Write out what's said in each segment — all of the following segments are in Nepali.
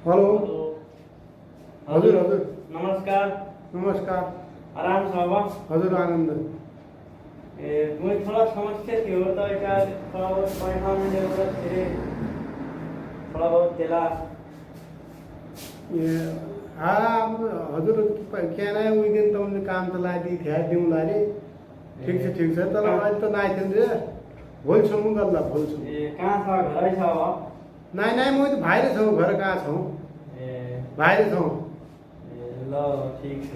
हेलो हजुर हजुर नमस्कार। नमस्कार आराम छ अब? हजुर आनन्द मैं थोड़ा समस्या थियो तो एका थोड़ा बहुत पैसा मिले फेरि थोड़ा बहुत देला। ए हजुर क्या नै उही दिन तपाईँले काम त लागि थिया दिउँला अरे ठिक छ तर अहिले त नाइथिन् रे भोलिसम्म गर्ला भोलिसम्म कहाँ छ? घरै छ अब? नाइ म त बाहिर छौँ घर कहाँ छौँ बाहिर छौँ ल ठीक छ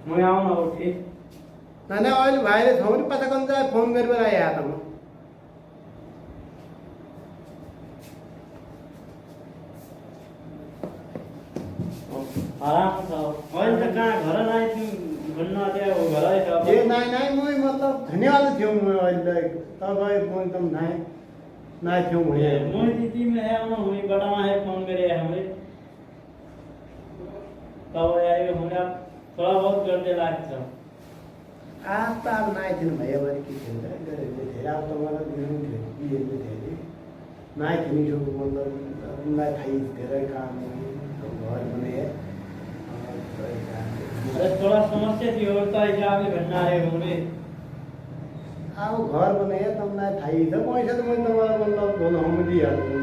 म आउन उठि नाइ अहिले बाहिर छौँ नि पता कन जाए फोन गरेर आए त म आराम छ अहिले त कहाँ घर नाइथिन् भन्न त्यो घरै छ। ए नाइ म मतलब धन्यवाद थियो म अहिले तपाईँ म एकदम नाइ थियो भने मैं दीदी में है हम हुई बड़ा है फोन करे हमें तब आए हमरा थोड़ा बहुत कर दे लाग छ। आज त अब नाइथिन् भयो भने के थियो गरेको धेरै अब त मलाई दिनु थियो के धेरै नाइथिन् जो मतलब उनलाई थाहै धेरै काम घर बनाए अरे थोड़ा समस्या थी और तो हिसाब से बनना है हमने अब घर बनाए तपाईँलाई थाहै छ पैसा त मैले तपाईँलाई मतलब बोल हम दिइहाल्छु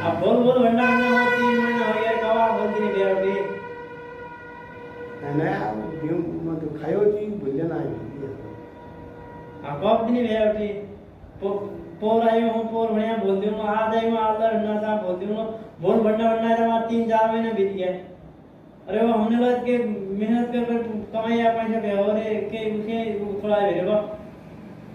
अब बोल बनना करना हो 3 महीना हो गया कब आप बोलती नहीं बेरोटी होइन अब दिउँ म त खायो कि भुल्दैन आयो आप कब नहीं बेरोटी पोर आयो हूँ पोर बढ़िया बोलती हूँ आ जाए हूँ आल्ला रन्ना सा बोलती हूँ बोल बनना है तो हमारा 3-4 महीने बीत गया। अरे वो हमने लोग के मेहनत कर कमाई पैसा पे और के उसे थोड़ा भेजो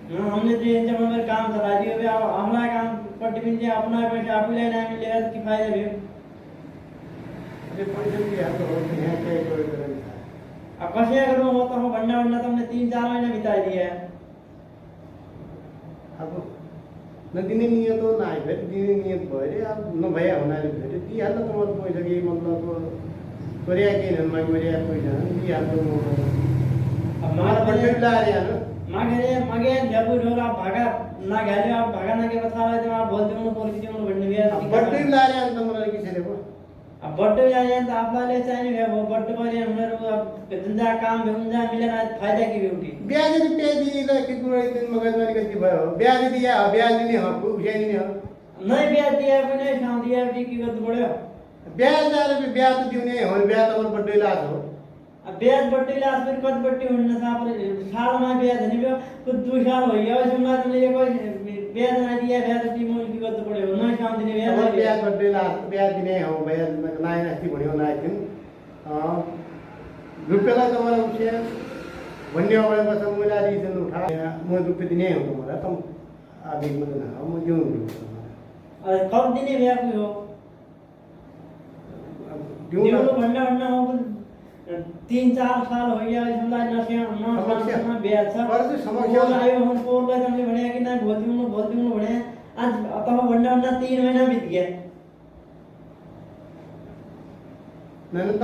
हमने जो जब हमारे काम चला दियो भी हमारा काम पट्टी बिन जे अपना पैसा आप लेना है मिलेगा तो फायदा भी अरे पैसा दिइहाल्छु हो यहाँ केही गरेर अब कैसे करूँ वो तो बनना तो हमने 3-4 महीने बिता दिया है। अब नदिने नियत हो नआए फेरि दिने नियत भयो अरे अब नभए हुनाले फेरि दिइहाल्नु त मलाई पैसा केही मतलब गरिया केही गरिया पैसा दिइहाल्नु अब मलाई बड्डै लाएर हाल्नु मगे जब रोल आप भागा ना गए आप भागा ना के बता रहे थे आप बोलते हो पुलिस के बनने गया बड्डै लाएर हाल्नु त मलाई किसले पो अब बड्डे जाए तो आप वाले चाहिए है वो बड्डे पर हमने धंधा काम भेजा मिलेगा फायदा की ब्यूटी ब्याज रुपियाँ दिएर के कुरा दिन मगजमारी कति भयो ब्याज दिया हो ब्याज दिने हो उठ्या दिने हो नहीं ब्याज दिया भी नहीं शाम दिया भी की करते पड़े ब्याज आएर ब्याज त दिउने हो ब्याज त बड्डै लाज हो अब ब्याज बड्डे लास्ट फिर कद बड्डे होने था पर साल में ब्याज नहीं भी कुछ 2 साल हो गया उसमें बाद में ये कोई ब्याज ना दिया ब्याज टीमों की करते पड़े हो नहीं शाम दिने अब ब्याज ब्याज बड्डै लाज ब्याज दिने हो ब्याज नाइ नास्ति भन्यो नाइथिन् रुपियाँलाई त मलाई उठ्या भन्ने अगाडिबाट मैले रिजन उठाएँ म रुपियाँ दिने हो मलाई त आधी मतलब म दिउँ कब दिने ब्याज हो दिउँ बनना हो 3-4 साल हो गया इसमें नशे ना ब्याज था पर जो समस्या आयो हम पोर का हमने बढ़िया कि ना बोलती हूँ बढ़िया आज अब बनना 3 महीना बीत गया नहीं त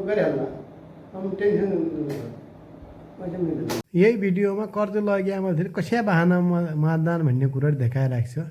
गरिहाल्ला हम टेन्सन यही भिडियोमा कर्ज लगाएमा फेरि कसै बहाना मतदान भन्ने कुरा देखाइरहेको छ।